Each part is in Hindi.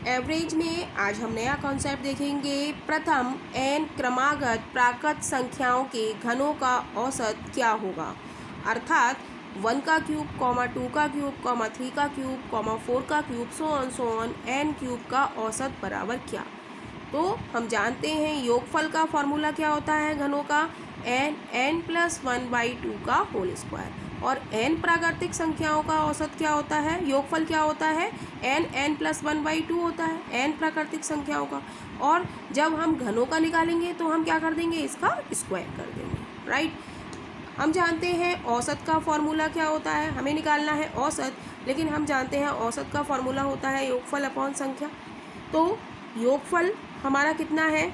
एवरेज में आज हम नया कॉन्सेप्ट देखेंगे। प्रथम n क्रमागत प्राकृत संख्याओं के घनों का औसत क्या होगा, अर्थात 1 का क्यूब, 2 का क्यूब, 3 का क्यूब, 4 का cube, so on n cube का औसत बराबर क्या। तो हम जानते हैं योगफल का फॉर्मूला क्या होता है घनों का, n प्लस 1/2 का होल स्क्वायर। और n प्राकृतिक संख्याओं का औसत क्या होता है, योगफल क्या होता है, n प्लस 1/2 होता है n प्राकृतिक संख्याओं का। और जब हम घनों का निकालेंगे तो हम क्या कर देंगे, इसका स्क्वायर कर देंगे, राइट। हम जानते हैं औसत का फॉर्मूला क्या होता है, हमें निकालना है औसत, लेकिन हम जानते हैं औसत का फॉर्मूला होता है योगफल अपॉन संख्या। तो योगफल हमारा कितना है,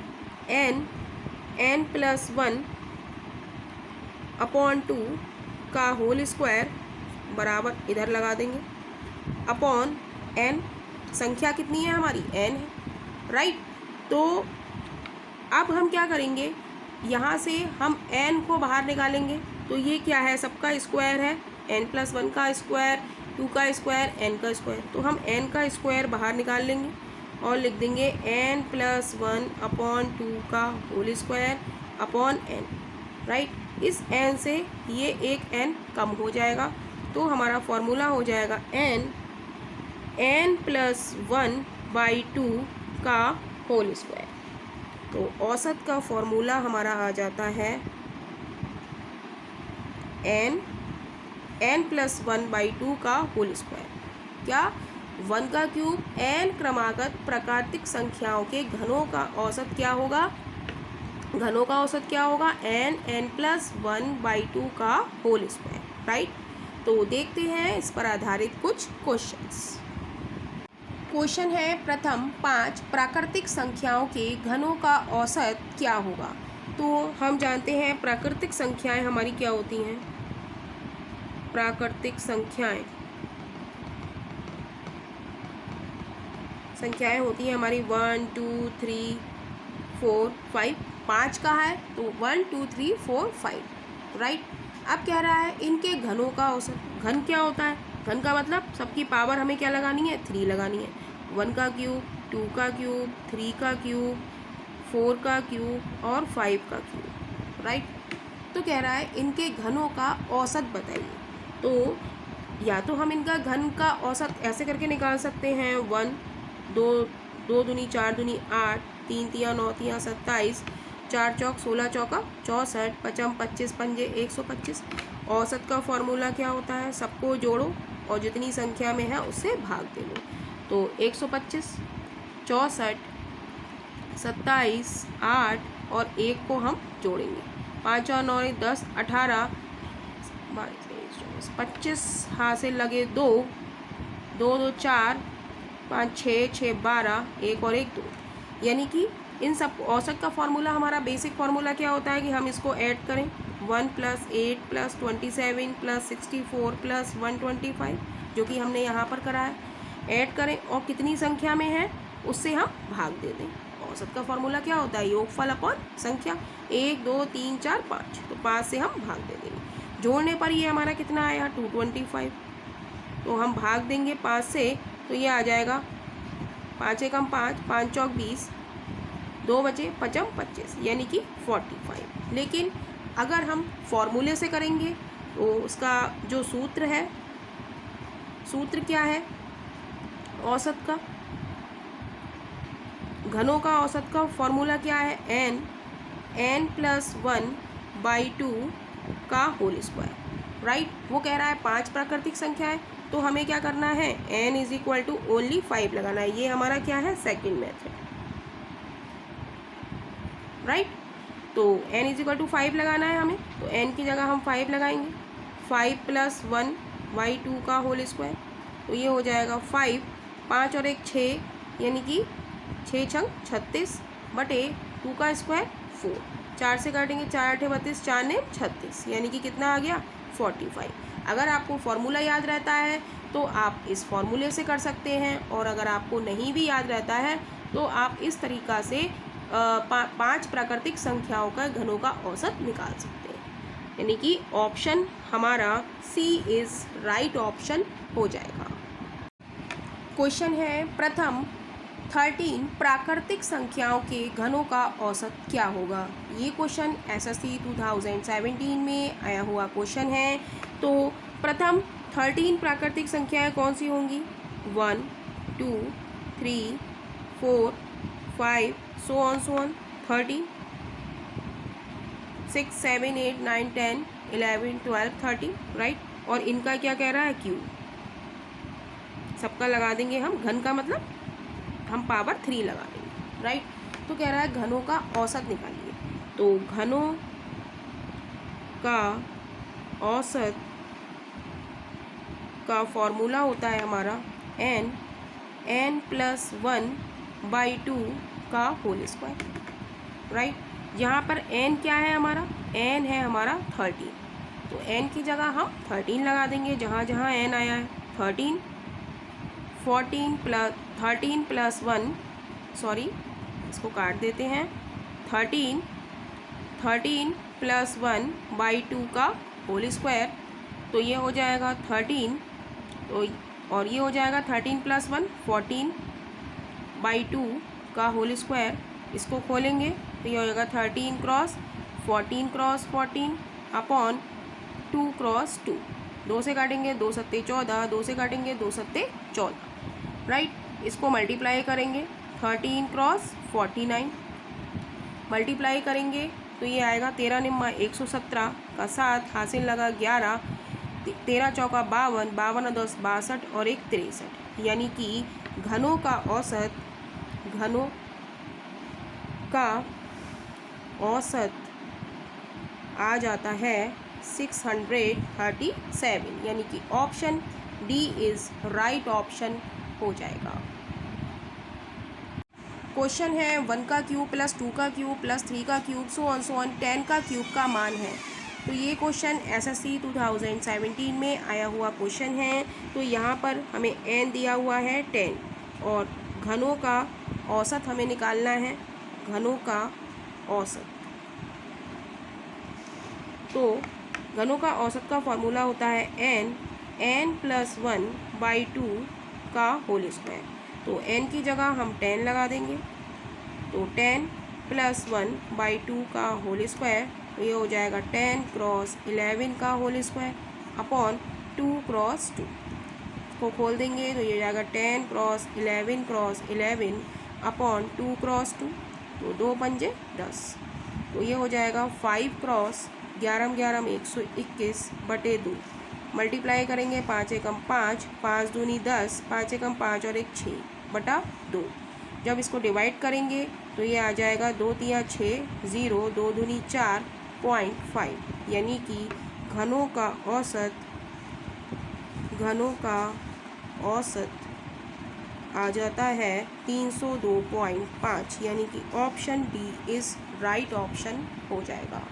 n प्लस 1/2 का होल स्क्वायर बराबर इधर लगा देंगे अपॉन n। संख्या कितनी है हमारी, n है, राइट। तो अब हम क्या करेंगे, यहाँ से हम n को बाहर निकालेंगे तो ये क्या है, सबका स्क्वायर है, n प्लस 1 का स्क्वायर, 2 का स्क्वायर, n का स्क्वायर। तो हम n का स्क्वायर बाहर निकाल लेंगे और लिख देंगे n प्लस 1/2 का whole square upon n, right. इस n से ये एक n कम हो जाएगा तो हमारा फॉर्मूला हो जाएगा n प्लस 1/2 का होल स्क्वायर। तो औसत का फॉर्मूला हमारा आ जाता है n प्लस 1/2 का होल स्क्वायर। क्या, 1 का क्यूब n क्रमागत प्राकृतिक संख्याओं के घनों का औसत क्या होगा, घनों का औसत क्या होगा, n प्लस 1/2 का होल स्क्वायर, राइट। तो देखते हैं इस पर आधारित कुछ क्वेश्चंस। क्वेश्चन है, प्रथम 5 प्राकृतिक संख्याओं के घनों का औसत क्या होगा। तो हम जानते हैं प्राकृतिक संख्याएं हमारी क्या होती हैं, प्राकृतिक संख्याएं होती हैं हमारी 1 2 3 4 5। 5 का है तो 1 2 3 4 5, राइट। अब कह रहा है इनके घनों का औसत। घन क्या होता है, घन का मतलब सबकी पावर हमें क्या लगानी है, 3 लगानी है। 1 का क्यूब, 2 का क्यूब, 3 का क्यूब, 4 का क्यूब और 5 का क्यूब, राइट। तो कह रहा है इनके घनों का औसत बताइए। तो या तो हम इनका घन का औसत ऐसे करके निकाल सकते हैं, 1 2 दूनी 4 दूनी 8, 3 तिया 9 तिया 27, 4 चौक 16 चौका 64, 55 25 पंजे 125। औसत का फॉर्मूला क्या होता है, सबको जोड़ो और जितनी संख्या में है उससे भाग दे लो। तो 125, 64, 27, 8 और 1 को हम जोड़ेंगे, 5 और 9 10 18, 25 हाथ से लगे 2 2 2 4, 5 6 6 12, 1 और 1 2। यानी कि इन सब औसत का फॉर्मूला हमारा बेसिक फार्मूला क्या होता है कि हम इसको ऐड करें, 1 प्लस 8 प्लस 27 प्लस 64 प्लस 125, जो कि हमने यहाँ पर करा है, ऐड करें और कितनी संख्या में है उससे हम भाग दे दें। औसत का फॉर्मूला क्या होता है, योगफल अपॉन संख्या, 1 2 3 4 5, तो 5 से हम भाग दे देंगे। जोड़ने पर ये हमारा कितना आया, 225। तो हम भाग देंगे 5 से तो ये आ जाएगा 5 एकम 5, 5 चौक 20, 2 बचे 55 25, यानी कि 45। लेकिन अगर हम फॉर्मूले से करेंगे तो उसका जो सूत्र है, सूत्र क्या है औसत का, घनों का औसत का फॉर्मूला क्या है, n प्लस 1/2 का होल स्क्वायर, राइट। वो कह रहा है 5 प्राकृतिक संख्या है तो हमें क्या करना है, n is equal to only 5 लगाना है। ये हमारा क्या है, सेकंड मेथड, राइट। तो n इज इक्वल टू 5 लगाना है हमें, तो n की जगह हम 5 लगाएंगे। 5 प्लस 1/2 का होल स्क्वायर, तो ये हो जाएगा 5, 5 और 1 6, यानी कि 6 छंग 36 बटे 2 का स्क्वायर 4, 4 से काटेंगे 4 8 32, 4 ने 36, यानी कि कितना आ गया, 45। अगर आपको फॉर्मूला याद रहता है तो आप इस फॉर्मूले से कर सकते हैं, और अगर आपको नहीं भी याद रहता है तो आप इस तरीक़ा से 5 प्राकृतिक संख्याओं का घनों का औसत निकाल सकते हैं। यानी कि ऑप्शन हमारा सी इज़ राइट ऑप्शन हो जाएगा। क्वेश्चन है, प्रथम 13 प्राकृतिक संख्याओं के घनों का औसत क्या होगा। ये क्वेश्चन SSC 2017 में आया हुआ क्वेश्चन है। तो प्रथम 13 प्राकृतिक संख्याएं कौन सी होंगी? 1 2 3 4 5 सो ऑन 13 6 7 8 9 10 11 12 13 राइट। और इनका क्या कह रहा है? क्यूब। सबका लगा देंगे हम, घन का मतलब हम पावर 3 लगा देंगे राइट। तो कह रहा है घनों का औसत निकालिए। तो घनों का औसत का फॉर्मूला होता है हमारा n+1/2 का होल स्क्वायर राइट। यहाँ पर n क्या है हमारा? n है हमारा 13। तो n की जगह हम 13 लगा देंगे जहाँ जहाँ n आया है। 13 + 1 सॉरी इसको काट देते हैं। 13 + 1/2 का होल स्क्वायर। तो ये हो जाएगा 13। तो और ये हो जाएगा 13 + 1 14/2 का होल स्क्वायर। इसको खोलेंगे तो ये हो जाएगा 13 × 14 × 14 अपॉन 2 × 2। 2 से काटेंगे 2 सत्ते 14, 2 से काटेंगे 2 सत्ते 14 राइट। इसको मल्टीप्लाई करेंगे 13 × 49 मल्टीप्लाई करेंगे तो ये आएगा 13 निम्मा 117 का 7 हासिल लगा 11 13 चौका 52 52 10 62 और 1 63। यानी कि घनों का औसत आ जाता है 637। यानी कि option D is right option हो जाएगा। क्वेश्चन है 1 का क्यूब + 2 का क्यूब + 3 का क्यूब सो ऑन 10 का क्यूब का मान है। तो ये क्वेश्चन SSC 2017 में आया हुआ क्वेश्चन है। तो यहाँ पर हमें n दिया हुआ है 10 और घनों का औसत हमें निकालना है। घनों का औसत, तो घनों का औसत का फॉर्मूला होता है n+1/2 का होल स्क्वायर। तो n की जगह हम 10 लगा देंगे। तो 10 + 1/2 का होल स्क्वायर। तो ये हो जाएगा 10 × 11 का होल स्क्वायर अपॉन 2 × 2। इसको खोल देंगे तो ये हो जाएगा 10 × 11 × 11 अपॉन 2 × 2। तो 2 पंजे 10। तो ये हो जाएगा 5 × 11 11 121/2 मल्टीप्लाई करेंगे 5 एकम 5 5 दूनी 10 5 एकम 5 और 1 6/2। जब इसको डिवाइड करेंगे तो ये आ जाएगा 2 3 6 0 2 दूनी 4.5। यानी कि घनों का औसत आ जाता है 302.5। यानी कि option D is right option हो जाएगा।